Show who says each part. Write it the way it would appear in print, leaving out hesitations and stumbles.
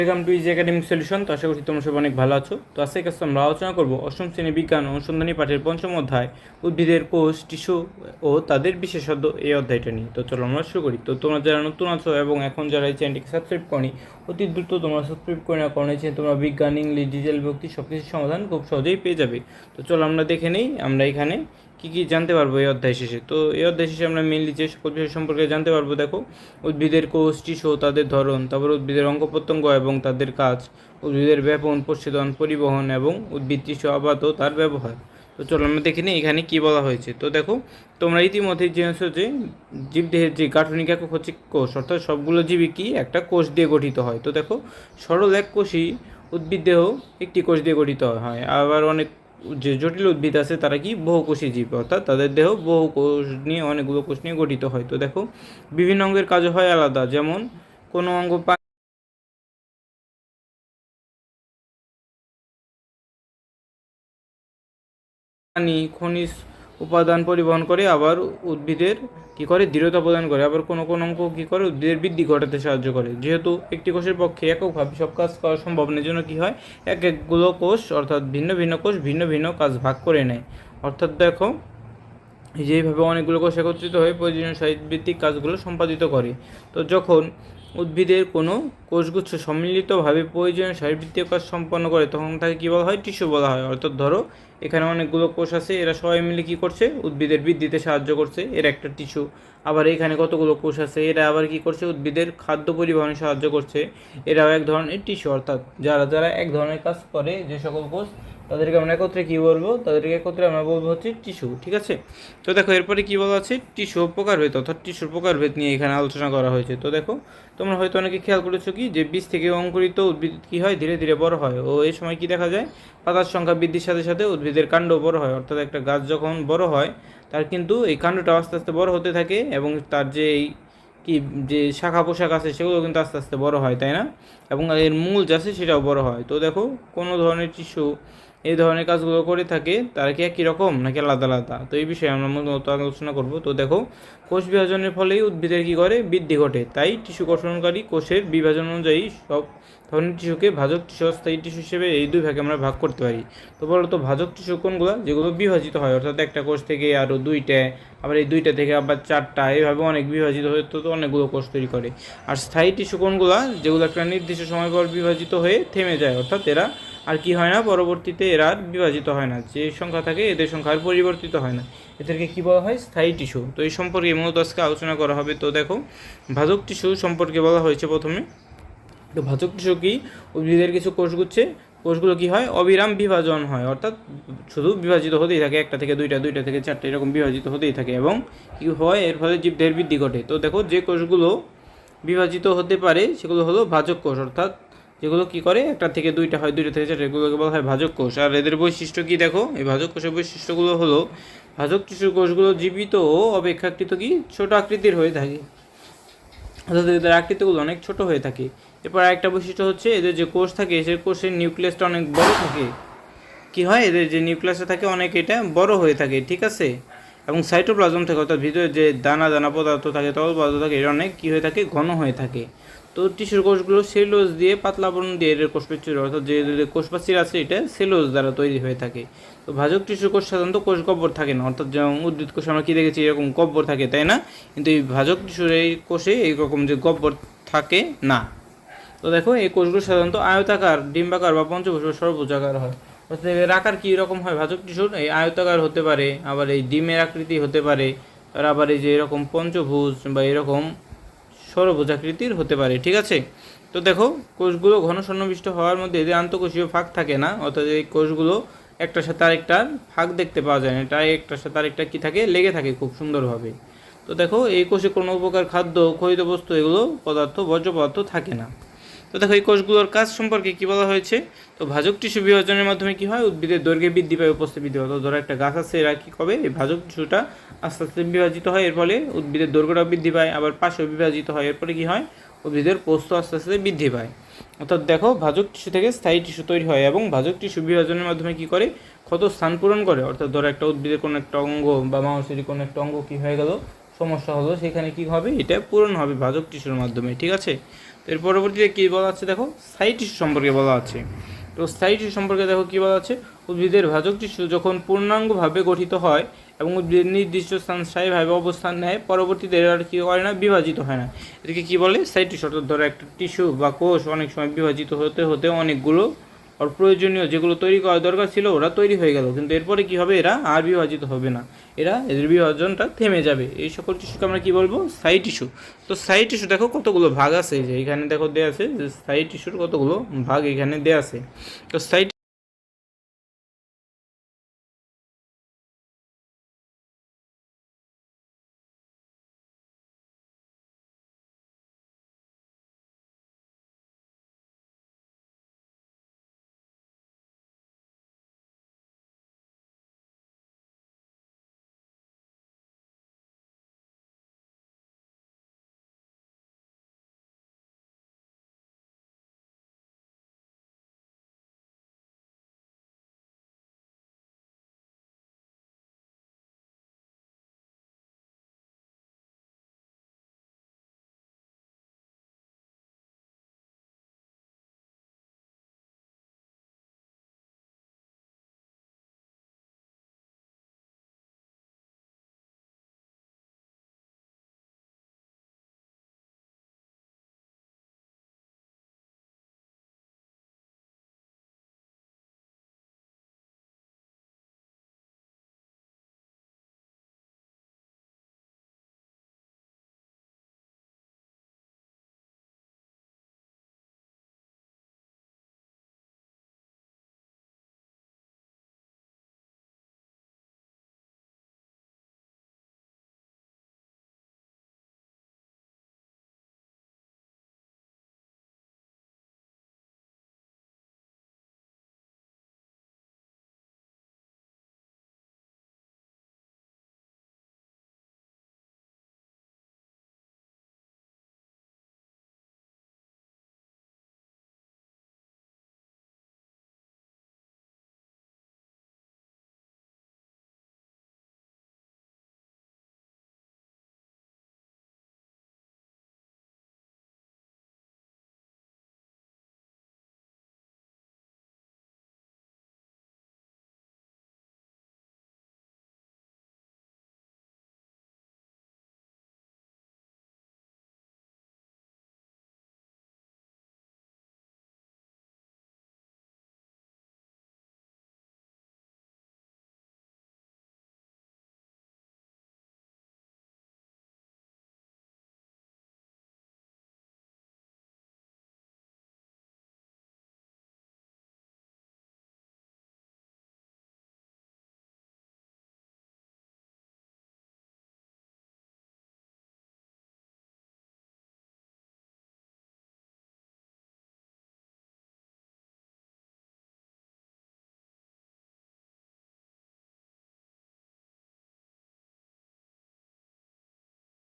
Speaker 1: Welcome to easy academic solution. তো আশা করছি তোমরা সব অনেক ভালো আছো। তো আজকে কাছে আমরা আলোচনা করবো অষ্টম শ্রেণী বিজ্ঞান অনুসন্ধানী পাঠের পঞ্চম অধ্যায় উদ্ভিদের কোষ, টিস্যু ও তাদের বিশেষত্ব এই অধ্যায়টা নিয়ে। তো চলো আমরা শুরু করি। তো তোমরা যারা নতুন আছো এবং এখন যারা এই চ্যানেলটিকে সাবস্ক্রাইব করনি, অতি দ্রুত তোমরা সাবস্ক্রাইব করে না, কারণ এই তোমরা বিজ্ঞান, ইংলিশ, ডিজিটাল বিভক্তি সব কিছুর সমাধান খুব সহজেই পেয়ে যাবে। তো চলো আমরা দেখে নেই আমরা এখানে কী কী জানতে পারবো এই অধ্যায় শেষে। তো এই অধ্যায় শেষে আমরা মেনলি যে সকল বিষয় সম্পর্কে জানতে পারবো, দেখো উদ্ভিদের কোষ, টিস্যু, তাদের ধরন, তারপর উদ্ভিদের অঙ্গ প্রত্যঙ্গ এবং তাদের কাজ, উদ্ভিদের ব্যাপন, প্রচ্ছেদন, পরিবহন এবং উদ্ভিদ টিস্যু আপাতত তার ব্যবহার। তো চলো আমরা দেখে নিই এখানে কী বলা হয়েছে। তো দেখো তোমরা ইতিমধ্যে জেনেছো যে জীবদেহের যে গাঠনিক একক হচ্ছে কোষ, অর্থাৎ সবগুলো জীবই কি একটা কোষ দিয়ে গঠিত হয়। তো দেখো সরল এক কোষই উদ্ভিদ দেহ একটি কোষ দিয়ে গঠিত হয়। আবার অনেক যে জটিল উদ্ভিদ আছে তারা কি বহুকোষী জীব, অর্থাৎ তাদের দেহ বহু কোষ নিয়ে, অনেকগুলো কোষ নিয়ে গঠিত হয়। তো দেখো বিভিন্ন অঙ্গের কাজ হয় আলাদা, যেমন কোনো অঙ্গ পানি, খনিজ উপাদান পরিবহন করে, আবার উদ্ভিদের কি করে দৃঢ়তা প্রদান করে, আবার কোনো কোনো অঙ্গ কি করে উদ্ভিদের বৃদ্ধি ঘটাতে সাহায্য করে। যেহেতু একটি কোষের পক্ষে এককভাবে সব কাজ করা সম্ভব না, জন্য কি হয় একগুলো কোষ অর্থাৎ ভিন্ন ভিন্ন কোষ ভিন্ন ভিন্ন কাজ ভাগ করে নেয়। অর্থাৎ দেখো যেইভাবে অনেকগুলো কোষ একত্রিত হয়ে প্রয়োজনীয় শারীরবৃত্তিক কাজগুলো সম্পাদিত করে। তো যখন উদ্ভিদের কোনো কোষগুচ্ছ সম্মিলিতভাবে প্রয়োজনীয় শারীরবৃত্তীয় কাজ সম্পন্ন করে, তখন তাকে কী বলা হয়, টিস্যু বলা হয়। অর্থাৎ ধরো এখানে অনেকগুলো কোষ আছে, এরা সবাই মিলে কী করছে, উদ্ভিদের বৃদ্ধিতে সাহায্য করছে, এরা একটা টিস্যু। আবার এখানে কতগুলো কোষ আছে, এরা আবার কী করছে, উদ্ভিদের খাদ্য পরিবহনে সাহায্য করছে, এরাও এক ধরনের টিস্যু। অর্থাৎ যারা যারা এক ধরনের কাজ করে, যে সকল কোষ, তাদেরকে আমরা একত্রে কী বলবো, তাদেরকে একত্রে আমরা বলবো হচ্ছে টিস্যু। ঠিক আছে। তো দেখো এরপরে কী বলা আছে, টিস্যু প্রকারভেদ, অর্থাৎ টিস্যুর প্রকারভেদ নিয়ে এখানে আলোচনা করা হয়েছে। তো দেখো তোমরা হয়তো অনেকে খেয়াল করেছো কি, যে বীজ থেকে অঙ্কুরিত উদ্ভিদ কী হয়, ধীরে ধীরে বড় হয়, ও এই সময় কি দেখা যায়, পাতার সংখ্যা বৃদ্ধির সাথে সাথে উদ্ভিদের কাণ্ড বড় হয়। অর্থাৎ একটা গাছ যখন বড় হয়, তার কিন্তু এই কাণ্ডটা আস্তে আস্তে বড় হতে থাকে, এবং তার যে এই কি যে শাখা পোশাক আছে সেগুলো কিন্তু আস্তে আস্তে বড় হয়, তাই না? এবং এর মূল যা আছে সেটাও বড় হয়। তো দেখো কোনো ধরনের টিস্যু এই ধরনের কাজগুলো করে থাকে, তারা কি একই রকম নাকি আলাদা আলাদা, তো এই বিষয়ে আমরা মূলত আলোচনা করব। তো দেখো কোষ বিভাজনের ফলেই উদ্ভিদের কী করে, বৃদ্ধি ঘটে। তাই টিস্যু গঠনকারী কোষের বিভাজন অনুযায়ী সব ধরনের টিস্যুকে ভাজক টিস্যু, স্থায়ী টিস্যু হিসেবে এই দুই ভাগে আমরা ভাগ করতে পারি। তো বলতো ভাজক টিস্যু কোনগুলো, যেগুলো বিভাজিত হয়, অর্থাৎ একটা কোষ থেকে আরও দুইটা, আবার এই দুইটা থেকে আবার চারটা, এইভাবে অনেক বিভাজিত হয়ে তো অনেকগুলো কোষ তৈরি করে। আর স্থায়ী টিস্যু কোনগুলো, যেগুলো একটা নির্দিষ্ট সময় পর বিভাজিত হয়ে থেমে যায়, অর্থাৎ এরা আর কি হয় না, পরবর্তীতে এরা আর বিভাজিত হয় না, যে সংখ্যা থাকে এদের সংখ্যা আর পরিবর্তিত হয় না, এদেরকে কী বলা হয়, স্থায়ী টিস্যু। তো এই সম্পর্কে মূলত আজকে আলোচনা করা হবে। তো দেখো ভাজক টিস্যু সম্পর্কে বলা হয়েছে প্রথমে। তো ভাজক টিস্যু কি, উদ্ভিদের কিছু কোষগুচ্ছে, কোষগুলো কি হয়, অবিরাম বিভাজন হয়, অর্থাৎ শুধু বিভাজিত হতেই থাকে, একটা থেকে দুইটা, দুইটা থেকে চারটা, এরকম বিভাজিত হতেই থাকে, এবং কী হয়, এর ফলে জীবদেহের বৃদ্ধি ঘটে। তো দেখো যে কোষগুলো বিভাজিত হতে পারে সেগুলো হলো ভাজক কোষ, অর্থাৎ যেগুলো কী করে একটা থেকে দুইটা হয়, দুইটা থেকে চারটা, এগুলোকে বলা হয় ভাজক কোষ। আর এদের বৈশিষ্ট্য কী, দেখো এই ভাজক কোষের বৈশিষ্ট্যগুলো হলো, ভাজক টিস্যুর কোষগুলো জীবিত ও অপেক্ষাকৃত কি ছোট আকৃতির হয়ে থাকে, অর্থাৎ এদের আকৃতিগুলো অনেক ছোট হয়ে থাকে। এরপর আরেকটা বৈশিষ্ট্য হচ্ছে, এদের যে কোষ থাকে সে কোষের নিউক্লিয়াসটা অনেক বড় থাকে। কী হয়, এদের যে নিউক্লিয়াসটা থাকে অনেক এটা বড় হয়ে থাকে, ঠিক আছে। এবং সাইটোপ্লাজম থাকে, অর্থাৎ ভিতরে যে দানা দানা পদার্থ থাকে, তরল পদার্থ থাকে, এটা অনেক কী হয়ে থাকে, ঘন হয়ে থাকে। তো টিস্যুর কোষগুলো সেলুলোজ দিয়ে, পাতলা আবরণ দিয়ে এর কোষপ্রাচীর, অর্থাৎ যে কোষপ্রাচীর আছে এটা সেলুলোজ দ্বারা তৈরি হয়ে থাকে। তো ভাজক টিস্যুর কোষ সাধারণত কোষ গহ্বর থাকে না, অর্থাৎ যেমন উদ্ভিদ কোষ আমরা কী দেখেছি এরকম গহ্বর থাকে, তাই না? কিন্তু এই ভাজক টিস্যুর এই কোষে এইরকম যে গহ্বর থাকে না। তো দেখো এই কোষগুলো সাধারণত আয়তাকার, ডিম্বাকার বা পঞ্চভুজ বা সর্বোজাকার হয়। অর্থাৎ এর আকার কী রকম হয়, ভাজক টিস্যুর এই আয়তাকার হতে পারে, আবার এই ডিমের আকৃতি হতে পারে, আর আবার এই যে এরকম পঞ্চভুজ বা এরকম ষড়ভুজাকৃতির হতে পারে, ঠিক আছে। তো দেখো কোষগুলো ঘন সন্নিবিষ্ট হওয়ার মধ্যে এদের আন্তঃকোষীয় ফাঁক থাকে না, অর্থাৎ এই কোষগুলো একটার সাথে আরেকটার ফাঁক দেখতে পাওয়া যায় না, এটা একটার সাথে আরেকটা কী থাকে, লেগে থাকে খুব সুন্দরভাবে। তো দেখো এই কোষে কোনো উপকার খাদ্য, ক্ষয়িত বস্তু, এগুলো পদার্থ, বর্জ্য পদার্থ থাকে না। তো দেখো এই কোষগুলোর কাজ সম্পর্কে কী বলা হয়েছে। তো ভাজক টিস্যু বিভাজনের মাধ্যমে কী হয়, উদ্ভিদের দৈর্ঘ্যে বৃদ্ধি পায়, উপস্থিত বৃদ্ধি হয়। তো ধরো একটা গাছ আছে, এরা কী করবে, এই ভাজক টিস্যুটা আস্তে আস্তে বিভাজিত হয়, এর ফলে উদ্ভিদের দৈর্ঘ্যটা বৃদ্ধি পায়, আবার পাশেও বিভাজিত হয়, এরপরে কী হয়, উদ্ভিদের পোস্ত আস্তে আস্তে বৃদ্ধি পায়। অর্থাৎ দেখো ভাজক টিস্যু থেকে স্থায়ী টিস্যু তৈরি হয়, এবং ভাজক টিস্যু বিভাজনের মাধ্যমে কী করে, ক্ষত স্থান পূরণ করে। অর্থাৎ ধরো একটা উদ্ভিদের কোনো একটা অঙ্গ বা মানুষেরই কোনো একটা অঙ্গ কী হয়ে গেল, সমস্যা হলো, সেখানে কী হবে, এটা পূরণ হবে ভাজক টিস্যুর মাধ্যমে, ঠিক আছে। তো এর পরবর্তীতে কী বলা আছে দেখো, স্থায়ী টিস্যু সম্পর্কে বলা আছে। তো স্থায়ী টিস্যু সম্পর্কে দেখো কী বলা আছে, উদ্ভিদের ভাজক টিস্যু যখন পূর্ণাঙ্গভাবে গঠিত হয় এবং উদ্ভিদের নির্দিষ্ট স্থান স্থায়ীভাবে অবস্থান নেয়, পরবর্তীতে এরা কী করে না, বিভাজিত হয় না। এটাকে কী বলে, স্থায়ী টিস্যু। অর্থাৎ ধরো একটা টিস্যু বা কোষ অনেক সময় বিভাজিত হতে হতে অনেকগুলো আর প্রয়োজনীয় যেগুলো তৈরি করা দরকার ছিল ওরা তৈরি হয়ে গেল, কিন্তু এরপরে কী হবে, এরা আর বিভাজিত হবে না, এদের বিভাজনটা থেমে যাবে। এই সকল টিস্যুকে আমরা কী বলবো, স্থায়ী টিস্যু। তো স্থায়ী টিস্যু দেখো কতগুলো ভাগ আছে, যে এখানে দেখো দেওয়া আছে যে স্থায়ী টিস্যুর কতগুলো ভাগ এখানে দেওয়া আছে। তো স্থায়ী